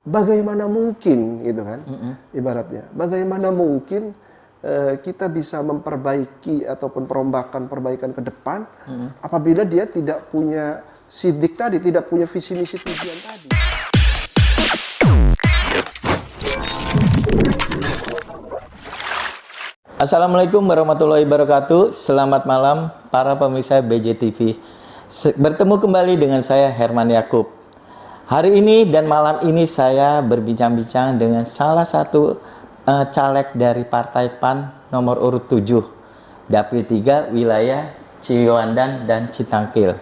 bagaimana mungkin gitu kan, ibaratnya, bagaimana mungkin kita bisa memperbaiki ataupun perbaikan ke depan apabila dia tidak punya sidik tadi, tidak punya visi misi tujuan tadi. Assalamualaikum warahmatullahi wabarakatuh. Selamat malam para pemirsa BJTV. Bertemu kembali dengan saya Herman Yakub. Hari ini dan malam ini saya berbincang-bincang dengan salah satu caleg dari Partai PAN nomor urut 7, Dapil 3 wilayah Ciwandan dan Citangkil.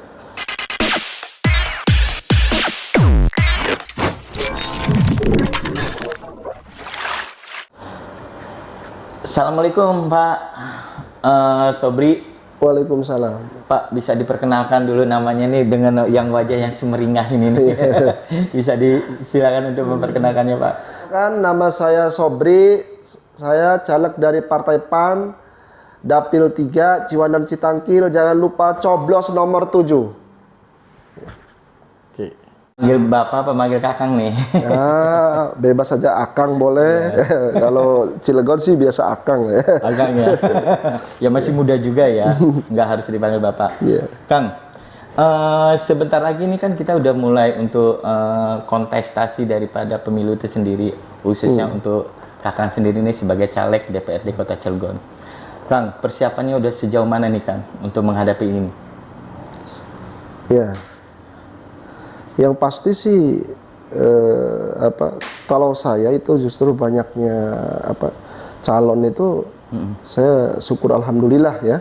Assalamualaikum Pak Sobri. Waalaikumsalam. Pak, bisa diperkenalkan dulu namanya nih dengan yang wajah yang semeringah ini nih. Bisa disilakan untuk memperkenalkannya Pak. Kan nama saya Sobri, saya caleg dari Partai PAN Dapil 3 Ciwandan Citangkil. Jangan lupa coblos nomor 7. Oke. Panggil Bapak apa manggil Kakang nih? Ya, bebas saja Akang boleh. Kalau Cilegon sih biasa Akang ya. Akang ya. Ya masih muda juga ya. Nggak harus dipanggil Bapak. Yeah. Kang, sebentar lagi ini kan kita udah mulai untuk kontestasi daripada pemilu itu sendiri, khususnya untuk Kakang sendiri nih sebagai caleg DPRD Kota Cilegon. Kang, persiapannya udah sejauh mana nih Kang untuk menghadapi ini? Ya, yang pasti sih kalau saya itu justru banyaknya calon itu saya syukur alhamdulillah ya.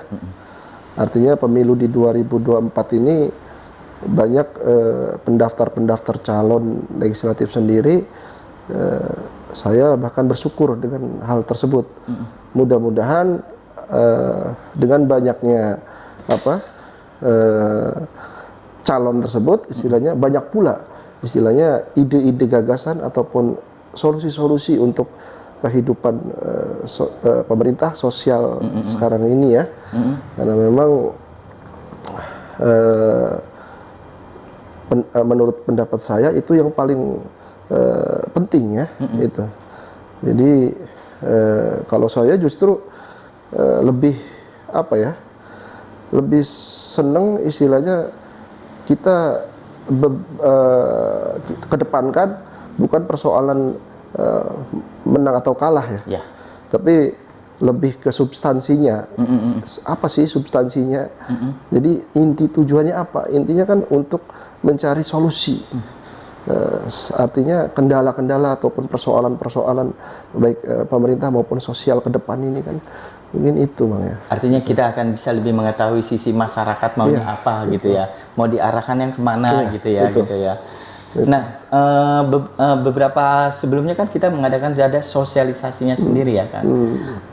Artinya pemilu di 2024 ini banyak pendaftar calon legislatif sendiri. Saya bahkan bersyukur dengan hal tersebut. Mudah-mudahan dengan banyaknya calon tersebut, istilahnya banyak pula istilahnya ide-ide gagasan ataupun solusi-solusi untuk kehidupan pemerintah sosial sekarang ini ya. Karena memang menurut pendapat saya itu yang paling penting ya. Itu. Jadi kalau saya justru lebih lebih seneng istilahnya kita kedepankan bukan persoalan menang atau kalah ya. Tapi lebih ke substansinya. Apa sih substansinya? Jadi inti tujuannya apa? Intinya kan untuk mencari solusi. Artinya kendala-kendala ataupun persoalan-persoalan baik pemerintah maupun sosial ke depan ini kan mungkin itu Bang ya. Artinya kita akan bisa lebih mengetahui sisi masyarakat maunya apa gitu ya. Mau diarahkan yang kemana gitu ya. Nah, beberapa sebelumnya kan kita mengadakan ada sosialisasinya sendiri ya kan.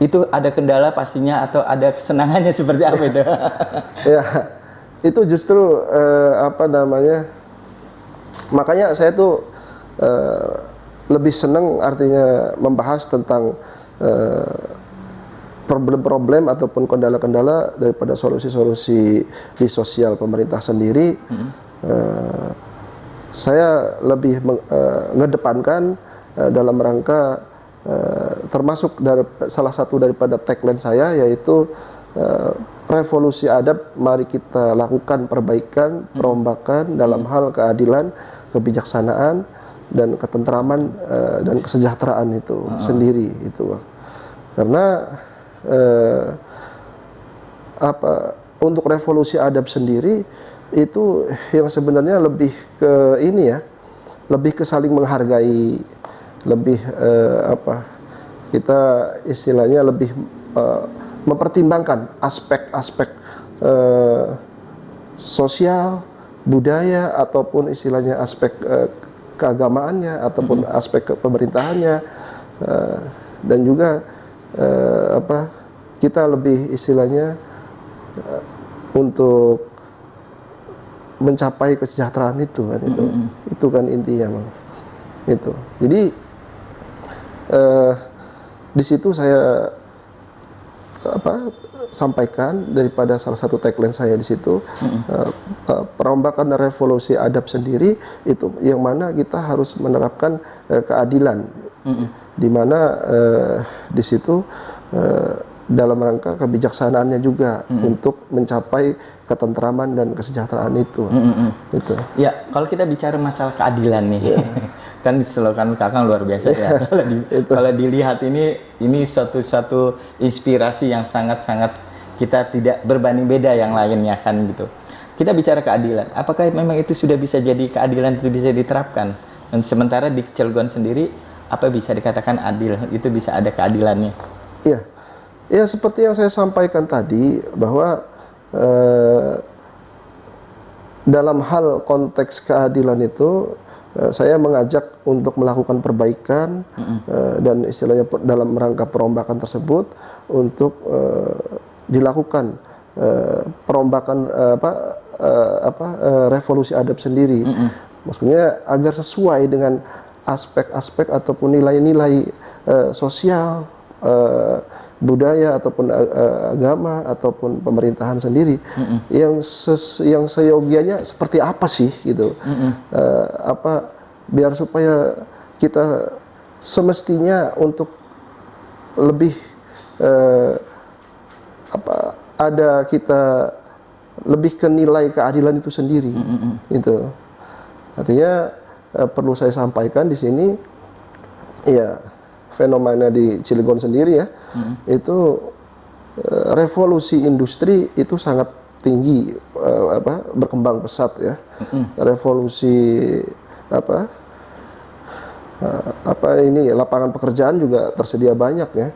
Itu ada kendala pastinya atau ada kesenangannya seperti apa itu? Ya, itu justru makanya saya tuh lebih senang artinya membahas tentang problem-problem ataupun kendala-kendala daripada solusi-solusi di sosial pemerintah sendiri. Saya lebih mengedepankan dalam rangka termasuk dari salah satu daripada tagline saya yaitu revolusi adab, mari kita lakukan perbaikan, perombakan dalam hal keadilan, kebijaksanaan dan ketentraman dan kesejahteraan itu sendiri itu. Karena untuk revolusi adab sendiri itu yang sebenarnya lebih ke ini ya, lebih ke saling menghargai, lebih kita istilahnya lebih mempertimbangkan aspek-aspek sosial, budaya ataupun istilahnya aspek keagamaannya ataupun aspek pemerintahannya dan juga kita lebih istilahnya untuk mencapai kesejahteraan itu kan itu kan intinya Bang. Itu. Jadi di situ saya sampaikan daripada salah satu tagline saya di situ, perombakan dan revolusi adab sendiri itu yang mana kita harus menerapkan keadilan, di mana di situ dalam rangka kebijaksanaannya juga untuk mencapai ketentraman dan kesejahteraan itu. Gitu. Ya, kalau kita bicara masalah keadilan nih, kan slogan Kakang luar biasa ya. Kalau dilihat ini suatu inspirasi yang sangat-sangat kita tidak berbanding beda yang lainnya kan gitu. Kita bicara keadilan, apakah memang itu sudah bisa jadi keadilan itu bisa diterapkan? Dan sementara di Cilegon sendiri, apa bisa dikatakan adil? Itu bisa ada keadilannya? Iya, ya seperti yang saya sampaikan tadi bahwa dalam hal konteks keadilan itu saya mengajak untuk melakukan perbaikan dan istilahnya dalam rangka perombakan tersebut untuk dilakukan perombakan revolusi adab sendiri. Maksudnya agar sesuai dengan aspek-aspek ataupun nilai-nilai sosial, budaya ataupun agama ataupun pemerintahan sendiri yang seyogianya seperti apa sih gitu, biar supaya kita semestinya untuk lebih ada kita lebih ke nilai keadilan itu sendiri, gitu. Artinya perlu saya sampaikan di sini, ya fenomena di Cilegon sendiri ya, itu revolusi industri itu sangat tinggi, berkembang pesat ya. Revolusi lapangan pekerjaan juga tersedia banyak ya.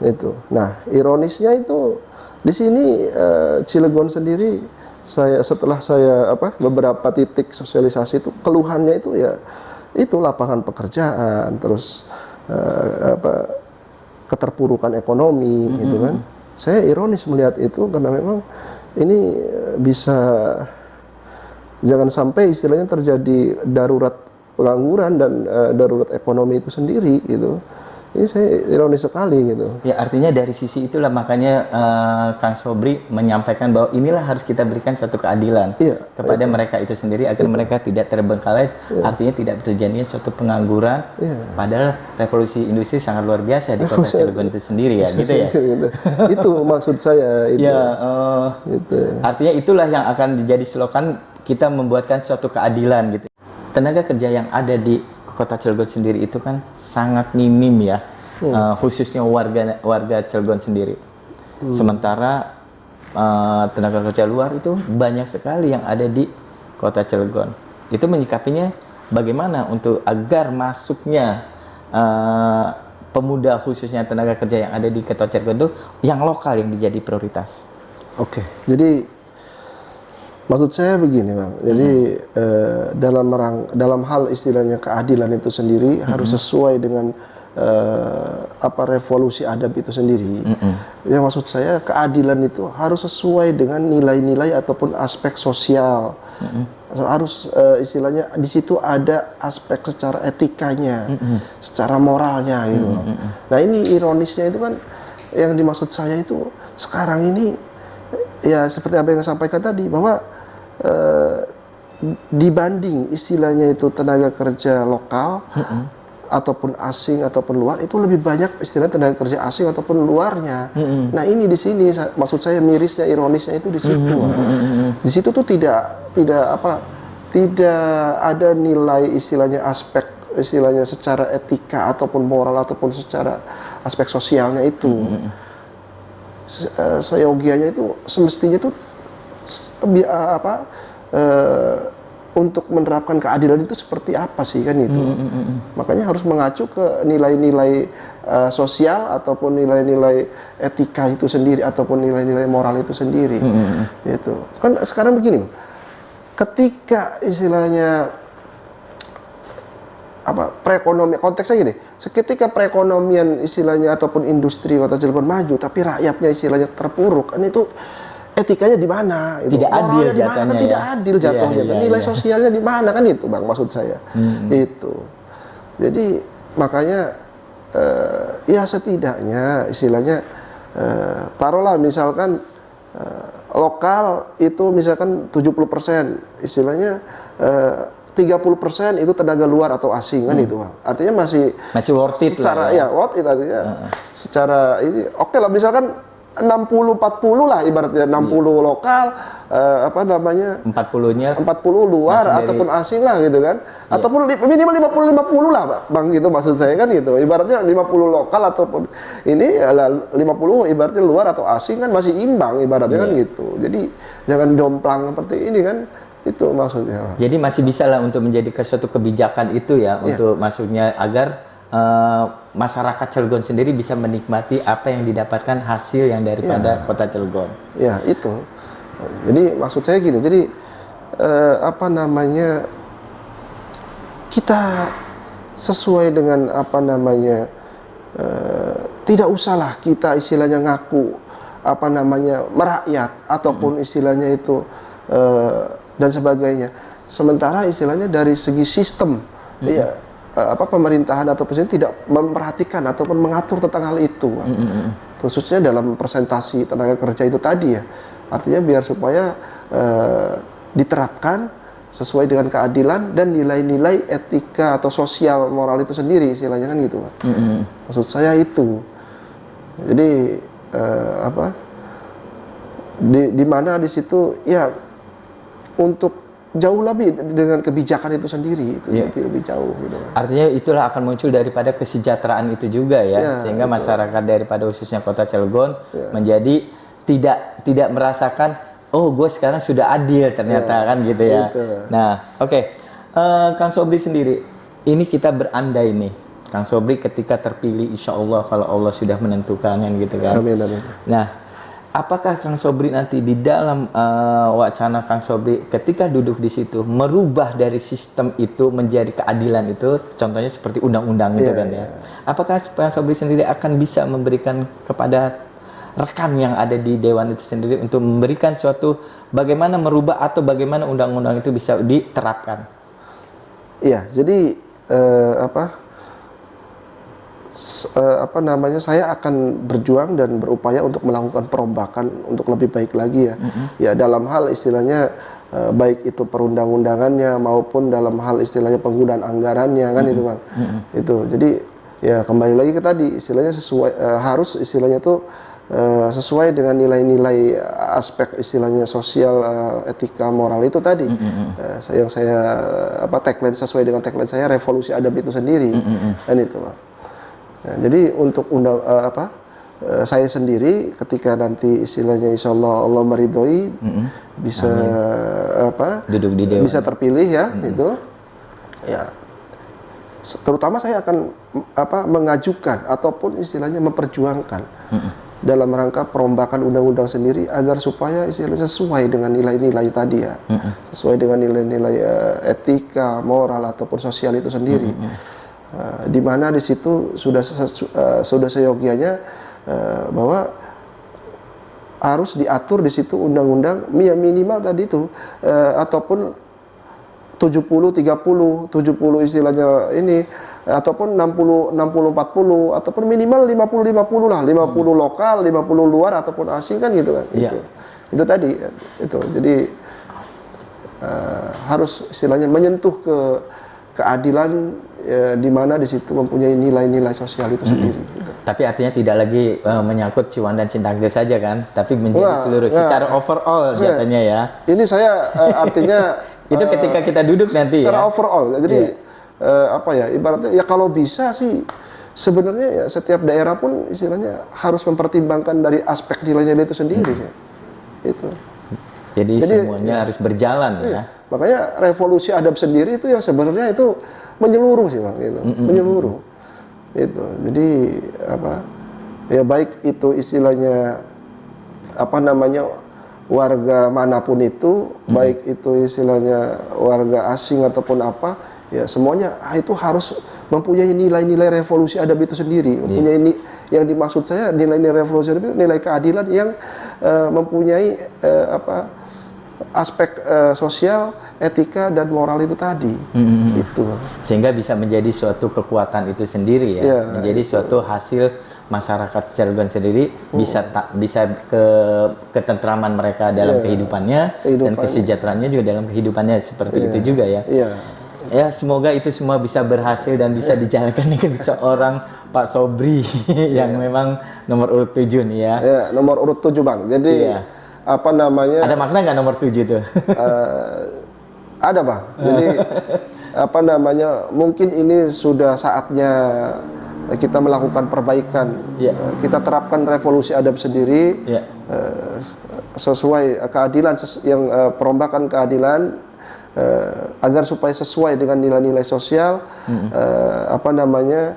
Itu. Nah, ironisnya itu di sini Cilegon sendiri setelah saya beberapa titik sosialisasi itu keluhannya itu ya itu lapangan pekerjaan, terus keterpurukan ekonomi gitu kan. Saya ironis melihat itu karena memang ini bisa jangan sampai istilahnya terjadi darurat pengangguran dan darurat ekonomi itu sendiri gitu. Ini saya ironis sekali gitu. Ya, artinya dari sisi itulah makanya Kang Sobri menyampaikan bahwa inilah harus kita berikan satu keadilan kepada mereka itu sendiri agar mereka tidak terbengkalai, artinya tidak terjadinya suatu pengangguran. Padahal revolusi industri sangat luar biasa di kota Cilegon itu sendiri ya, gitu ya. Itu maksud saya itu. Ya, artinya itulah yang akan menjadi slogan kita membuatkan suatu keadilan gitu. Tenaga kerja yang ada di kota Cilegon sendiri itu kan sangat minim ya, khususnya warga Cilegon sendiri. Sementara tenaga kerja luar itu banyak sekali yang ada di kota Cilegon. Itu menyikapinya bagaimana untuk agar masuknya pemuda khususnya tenaga kerja yang ada di kota Cilegon itu yang lokal yang menjadi prioritas. Oke, jadi maksud saya begini Bang, jadi dalam hal istilahnya keadilan itu sendiri harus sesuai dengan revolusi adab itu sendiri. Yang maksud saya keadilan itu harus sesuai dengan nilai-nilai ataupun aspek sosial. Harus istilahnya di situ ada aspek secara etikanya, secara moralnya gitu. Nah ini ironisnya itu kan yang dimaksud saya itu sekarang ini ya seperti apa yang saya sampaikan tadi bahwa dibanding istilahnya itu tenaga kerja lokal ataupun asing ataupun luar itu lebih banyak istilah tenaga kerja asing ataupun luarnya. Nah ini di sini maksud saya mirisnya, ironisnya itu di situ. Di situ tuh tidak ada nilai istilahnya aspek istilahnya secara etika ataupun moral ataupun secara aspek sosialnya itu. Seyogianya itu semestinya itu untuk menerapkan keadilan itu seperti apa sih kan itu. Makanya harus mengacu ke nilai-nilai sosial ataupun nilai-nilai etika itu sendiri ataupun nilai-nilai moral itu sendiri. Gitu. Kan sekarang begini, ketika istilahnya perekonomian, konteksnya gini, ketika perekonomian istilahnya ataupun industri kota Cilegon maju tapi rakyatnya istilahnya terpuruk, kan itu etikanya di mana? Itu tidak adil jatuhnya. Kan tidak adil jatuhnya. Kan nilai sosialnya di mana kan itu, Bang, maksud saya. Itu. Jadi makanya ya setidaknya istilahnya taruhlah misalkan lokal itu misalkan 70%, istilahnya 30% itu tenaga luar atau asing kan itu, Bang. Artinya masih worth it secara lah ya. Worth it artinya. Secara ini oke lah, misalkan 60-40 lah ibaratnya, 60 lokal, 40-nya 40 luar ataupun asing lah gitu kan. Ataupun minimal 50-50 lah, Bang, gitu maksud saya kan gitu. Ibaratnya 50 lokal ataupun ini 50 ibaratnya luar atau asing kan masih imbang ibaratnya kan gitu. Jadi jangan jomplang seperti ini kan. Itu maksudnya. Jadi masih bisa lah untuk menjadi suatu kebijakan itu ya, untuk maksudnya agar masyarakat Cilegon sendiri bisa menikmati apa yang didapatkan hasil yang daripada kota Cilegon. Ya, itu. Jadi maksud saya gini, jadi kita sesuai dengan tidak usahlah kita istilahnya ngaku merakyat ataupun istilahnya itu dan sebagainya. Sementara istilahnya dari segi sistem pemerintahan atau presiden tidak memperhatikan ataupun mengatur tentang hal itu, khususnya dalam presentasi tenaga kerja itu tadi ya. Artinya biar supaya diterapkan sesuai dengan keadilan dan nilai-nilai etika atau sosial moral itu sendiri istilahnya kan gitu, Pak. Maksud saya itu. Jadi di mana di situ ya untuk jauh lebih dengan kebijakan itu sendiri itu lebih jauh gitu. Artinya itulah akan muncul daripada kesejahteraan itu juga ya, sehingga masyarakat daripada khususnya kota Cilegon menjadi tidak merasakan gue sekarang sudah adil ternyata kan gitu ya. Nah, Kang Sobri sendiri, ini kita berandai nih, Kang Sobri ketika terpilih, insya Allah kalau Allah sudah menentukan kan gitu kan. Amin, amin. Nah, apakah Kang Sobri nanti di dalam wacana Kang Sobri ketika duduk di situ merubah dari sistem itu menjadi keadilan itu, contohnya seperti undang-undang gitu kan ya. Apakah Kang Sobri sendiri akan bisa memberikan kepada rekan yang ada di dewan itu sendiri untuk memberikan suatu bagaimana merubah atau bagaimana undang-undang itu bisa diterapkan? Iya, jadi saya akan berjuang dan berupaya untuk melakukan perombakan untuk lebih baik lagi ya. Ya dalam hal istilahnya baik itu perundang-undangannya maupun dalam hal istilahnya penggunaan anggarannya kan itu, Bang. Itu. Jadi ya kembali lagi ke tadi istilahnya sesuai harus istilahnya tuh sesuai dengan nilai-nilai aspek istilahnya sosial, etika, moral itu tadi. Yang saya tagline sesuai dengan tagline saya, revolusi adab itu sendiri. Dan itu, Bang. Nah, jadi untuk saya sendiri ketika nanti istilahnya insya Allah meridhoi bisa duduk di dewan, bisa terpilih ya itu ya, terutama saya akan mengajukan ataupun istilahnya memperjuangkan dalam rangka perombakan undang-undang sendiri agar supaya istilahnya sesuai dengan nilai-nilai tadi ya, sesuai dengan nilai-nilai etika, moral ataupun sosial itu sendiri. Di mana di situ sudah seyogianya bahwa harus diatur di situ undang-undang minimal tadi itu ataupun 70-30, 70 istilahnya ini ataupun 60-40 ataupun minimal 50-50 lah, 50 lokal, 50 luar ataupun asing kan gitu kan. Itu tadi itu. Jadi harus istilahnya menyentuh ke keadilan di mana di situ mempunyai nilai-nilai sosial itu sendiri. Gitu. Tapi artinya tidak lagi menyangkut cuan dan cinta saja kan, tapi menjadi seluruh secara overall jatuhnya ya. Ini saya artinya itu ketika kita duduk nanti secara overall. Jadi ibaratnya ya kalau bisa sih sebenarnya ya setiap daerah pun istilahnya harus mempertimbangkan dari aspek nilai-nilai itu sendiri. Ya. Itu. Jadi semuanya harus berjalan ya. Makanya revolusi adab sendiri itu yang sebenarnya itu menyeluruh sih, Bang, gitu. Menyeluruh. Itu. Jadi ya baik itu istilahnya warga manapun itu, baik itu istilahnya warga asing ataupun ya semuanya itu harus mempunyai nilai-nilai revolusi adab itu sendiri. Mempunyai yang dimaksud saya nilai-nilai revolusi adab itu nilai keadilan yang mempunyai aspek sosial, etika dan moral itu tadi. Itu. Sehingga bisa menjadi suatu kekuatan itu sendiri ya, menjadi suatu hasil masyarakat Cilegon sendiri bisa ketentraman mereka dalam kehidupannya dan kesejahteraannya juga dalam kehidupannya seperti itu juga ya. Ya, semoga itu semua bisa berhasil dan bisa dijalankan dengan seorang Pak Sobri yang memang nomor urut 7 nih ya. Ya, nomor urut 7 Bang. Jadi apa namanya? Ada makna nggak nomor 7 tuh? Ada Bang. Jadi apa namanya? Mungkin ini sudah saatnya kita melakukan perbaikan. Kita terapkan revolusi adab sendiri sesuai keadilan yang perombakan keadilan. Agar supaya sesuai dengan nilai-nilai sosial, apa namanya,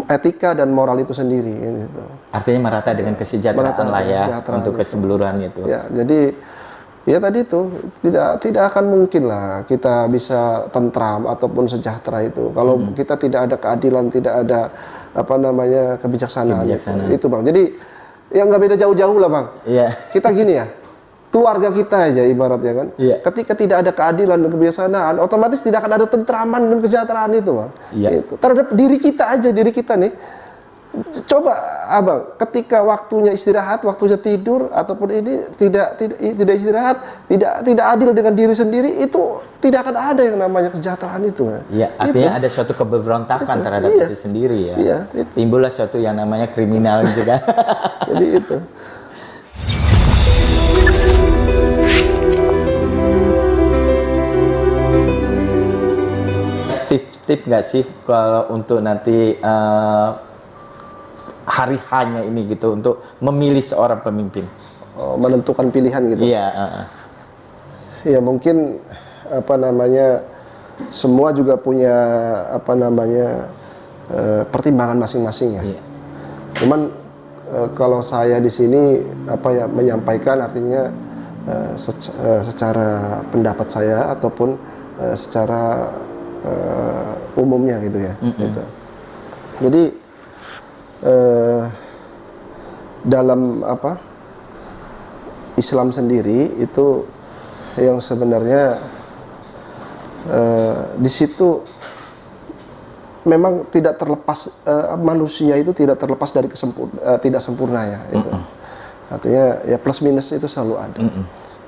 etika dan moral itu sendiri. Gitu. Artinya merata dengan kesejahteraan lah ya, untuk keseluruhan itu. Ya, jadi ya tadi itu tidak akan mungkin lah kita bisa tentram ataupun sejahtera itu kalau kita tidak ada keadilan, tidak ada apa namanya kebijaksanaan. Itu Bang. Jadi ya nggak beda jauh-jauh lah Bang. Kita gini ya. Keluarga kita aja ibaratnya kan, ketika tidak ada keadilan dan kebijaksanaan, otomatis tidak akan ada tentraman dan kesejahteraan itu, Bang. Itu. Terhadap diri kita aja, diri kita nih. Coba, Abang, ketika waktunya istirahat, waktunya tidur, ataupun ini tidak istirahat, tidak adil dengan diri sendiri, itu tidak akan ada yang namanya kesejahteraan itu. Iya, artinya ada suatu keberontakan terhadap diri sendiri ya. Timbullah suatu yang namanya kriminal juga. Jadi itu. Tips nggak sih kalau untuk nanti hari hanya ini gitu untuk memilih seorang pemimpin? Menentukan pilihan gitu. Ya mungkin apa namanya semua juga punya apa namanya pertimbangan masing-masing ya. Cuman kalau saya di sini apa ya menyampaikan artinya secara pendapat saya ataupun secara umumnya gitu ya. Gitu. Jadi dalam apa Islam sendiri itu yang sebenarnya di situ memang tidak terlepas manusia itu tidak terlepas dari tidak sempurna ya. Itu. Artinya ya plus minus itu selalu ada.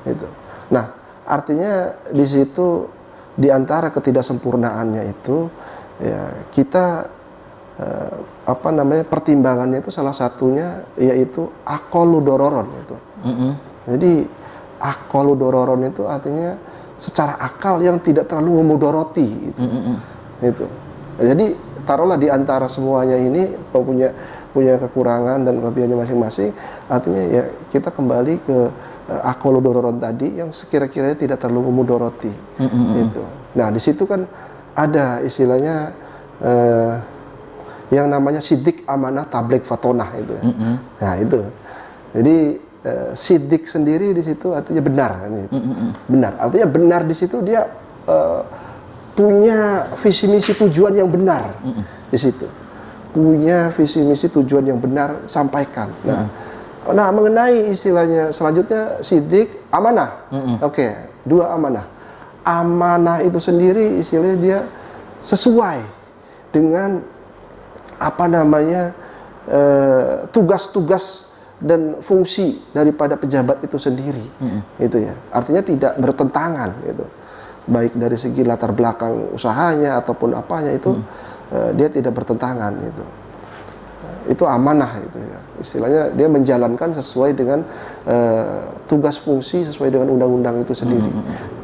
Itu. Nah artinya di situ di antara ketidaksempurnaannya itu ya kita apa namanya pertimbangannya itu salah satunya yaitu aqallu dororon itu. Jadi aqallu dororon itu artinya secara akal yang tidak terlalu memudoroti gitu. Itu. Jadi taruhlah di antara semuanya ini punya kekurangan dan kelebihannya masing-masing, artinya ya kita kembali ke aqallu dororon tadi yang sekira-kiranya tidak terlalu memudoroti. Gitu. Nah di situ kan ada istilahnya yang namanya sidik, amanah, tabligh, fatonah itu. Nah itu. Jadi sidik sendiri di situ artinya benar. Benar. Artinya benar di situ dia punya visi misi tujuan yang benar di situ. Punya visi misi tujuan yang benar sampaikan. Nah mengenai istilahnya selanjutnya sidik, amanah. Oke, dua amanah. Amanah itu sendiri istilahnya dia sesuai dengan apa namanya tugas-tugas dan fungsi daripada pejabat itu sendiri, itu ya. Artinya tidak bertentangan, gitu. Baik dari segi latar belakang usahanya ataupun apanya itu dia tidak bertentangan, gitu. Itu amanah, itu ya. Istilahnya dia menjalankan sesuai dengan tugas fungsi sesuai dengan undang-undang itu sendiri,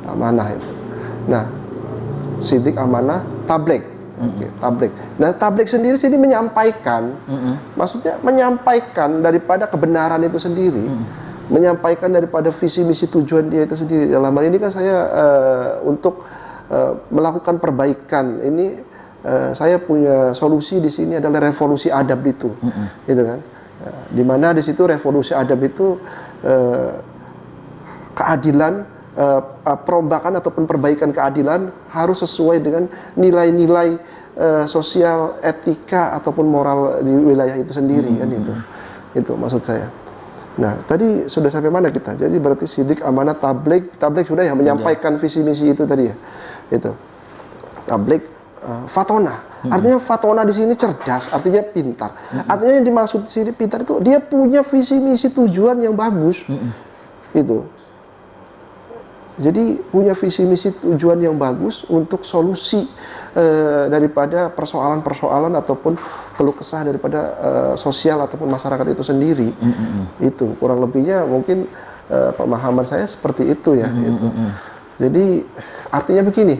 amanah itu. Nah, sidik, amanah, tabligh. Tabligh. Nah, tabligh sendiri sini menyampaikan, maksudnya menyampaikan daripada kebenaran itu sendiri, menyampaikan daripada visi misi tujuan dia itu sendiri. Dalam hal ini kan saya untuk melakukan perbaikan ini, saya punya solusi di sini adalah revolusi adab itu, gitu kan? Dimana di situ revolusi adab itu keadilan. Perombakan ataupun perbaikan keadilan harus sesuai dengan nilai-nilai sosial, etika ataupun moral di wilayah itu sendiri, kan itu maksud saya. Nah tadi sudah sampai mana kita? Jadi berarti sidik, amanah, tabligh sudah ya menyampaikan visi misi itu tadi ya, itu tabligh Fatona. Artinya Fatona di sini cerdas, artinya pintar. Artinya yang dimaksud di sini pintar itu dia punya visi misi tujuan yang bagus. Itu. Jadi punya visi misi tujuan yang bagus untuk solusi daripada persoalan-persoalan ataupun keluh kesah daripada sosial ataupun masyarakat itu sendiri. Itu kurang lebihnya mungkin pemahaman saya seperti itu ya. Gitu. Jadi artinya begini,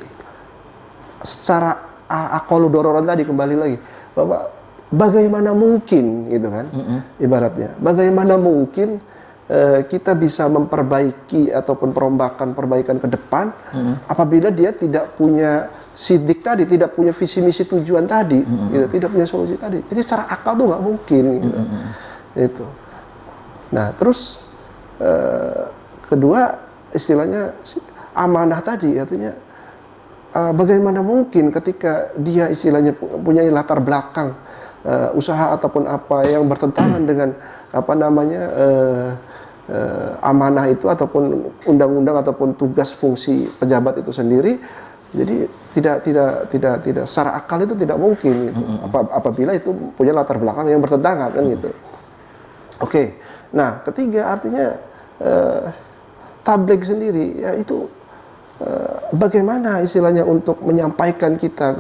secara aqallu dororan tadi kembali lagi bahwa bagaimana mungkin gitu kan, ibaratnya bagaimana mungkin kita bisa memperbaiki ataupun perbaikan ke depan apabila dia tidak punya sidik tadi, tidak punya visi misi tujuan tadi, gitu, tidak punya solusi tadi. Jadi secara akal tuh nggak mungkin gitu. Itu. Nah terus kedua istilahnya amanah tadi, artinya bagaimana mungkin ketika dia istilahnya punya latar belakang usaha ataupun apa yang bertentangan dengan apa namanya amanah itu ataupun undang-undang ataupun tugas fungsi pejabat itu sendiri, jadi tidak secara akal itu tidak mungkin gitu. Apabila itu punya latar belakang yang bertentangan kan gitu. Oke. Nah, ketiga artinya tabligh sendiri ya itu bagaimana istilahnya untuk menyampaikan kita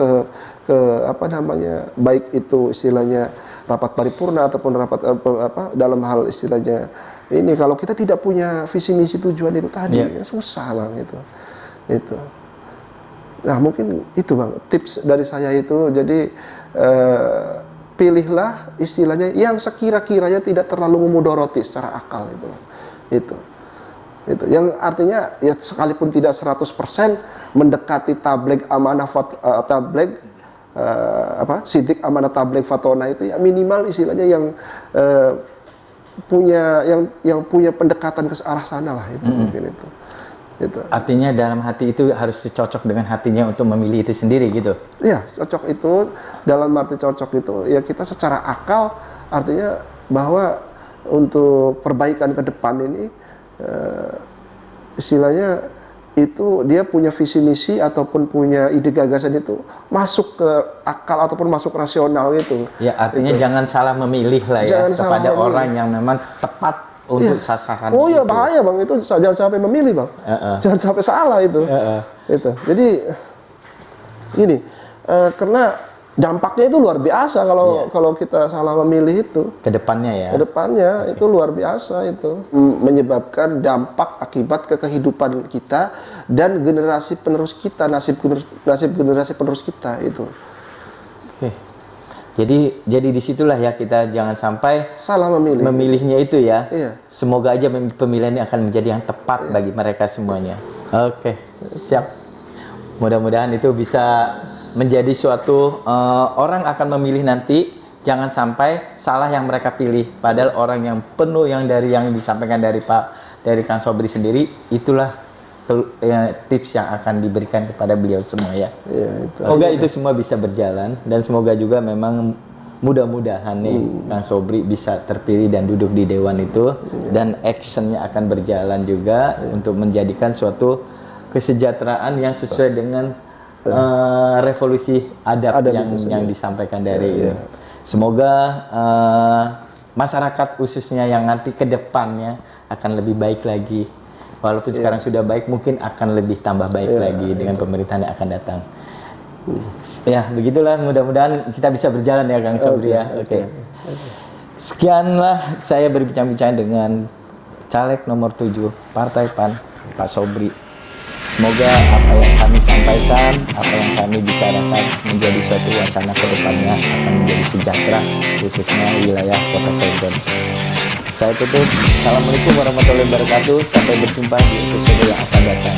ke apa namanya, baik itu istilahnya rapat paripurna ataupun rapat dalam hal istilahnya ini, kalau kita tidak punya visi misi tujuan itu tadi ya susah Bang itu. Nah mungkin itu Bang tips dari saya itu. Jadi pilihlah istilahnya yang sekira-kiranya tidak terlalu memudoroti secara akal itu yang artinya ya sekalipun tidak 100% mendekati tabligh amanah tabligh sidik amanah tabligh fatona itu ya minimal istilahnya yang punya pendekatan ke arah sana lah itu mungkin itu. Artinya dalam hati itu harus cocok dengan hatinya untuk memilih itu sendiri gitu. Iya, cocok itu dalam arti cocok itu ya kita secara akal artinya bahwa untuk perbaikan ke depan ini istilahnya itu dia punya visi misi ataupun punya ide gagasan itu masuk ke akal ataupun masuk rasional gitu. Ya artinya jangan salah memilih lah ya kepada orang yang memang tepat untuk sasaran. Oh iya bahaya Bang, itu jangan sampai memilih Bang. Jangan sampai salah itu. Itu. Jadi ini karena dampaknya itu luar biasa kalau kita salah memilih itu. Kedepannya ya. Kedepannya itu luar biasa itu, menyebabkan dampak akibat ke kehidupan kita dan generasi penerus kita, nasib generasi penerus kita itu. Oke. Jadi disitulah ya kita jangan sampai salah memilih. Memilihnya itu ya. Iya. Semoga aja pemilihan ini akan menjadi yang tepat bagi mereka semuanya. Oke, siap. Mudah-mudahan itu bisa menjadi suatu orang akan memilih nanti, jangan sampai salah yang mereka pilih. Padahal orang yang penuh yang disampaikan dari Kang Sobri sendiri, itulah tips yang akan diberikan kepada beliau semua ya. Semoga itu semua bisa berjalan dan semoga juga memang mudah-mudahan nih Kang Sobri bisa terpilih dan duduk di dewan itu dan actionnya akan berjalan juga untuk menjadikan suatu kesejahteraan yang sesuai dengan revolusi adab yang disampaikan dari ini. Semoga masyarakat khususnya yang nanti ke depannya akan lebih baik lagi. Walaupun sekarang sudah baik, mungkin akan lebih tambah baik lagi dengan pemerintahan yang akan datang. Ya, begitulah. Mudah-mudahan kita bisa berjalan ya Kang Sobri ya. Oke. Sekianlah saya berbincang-bincang dengan caleg nomor 7 Partai PAN, Pak Sobri. Semoga apa yang kami sampaikan, apa yang kami bicarakan menjadi suatu wacana ke depannya akan menjadi sejahtera, khususnya wilayah Kota Cilegon. Saya tutup. Assalamualaikum warahmatullahi wabarakatuh. Sampai berjumpa di episode yang akan datang.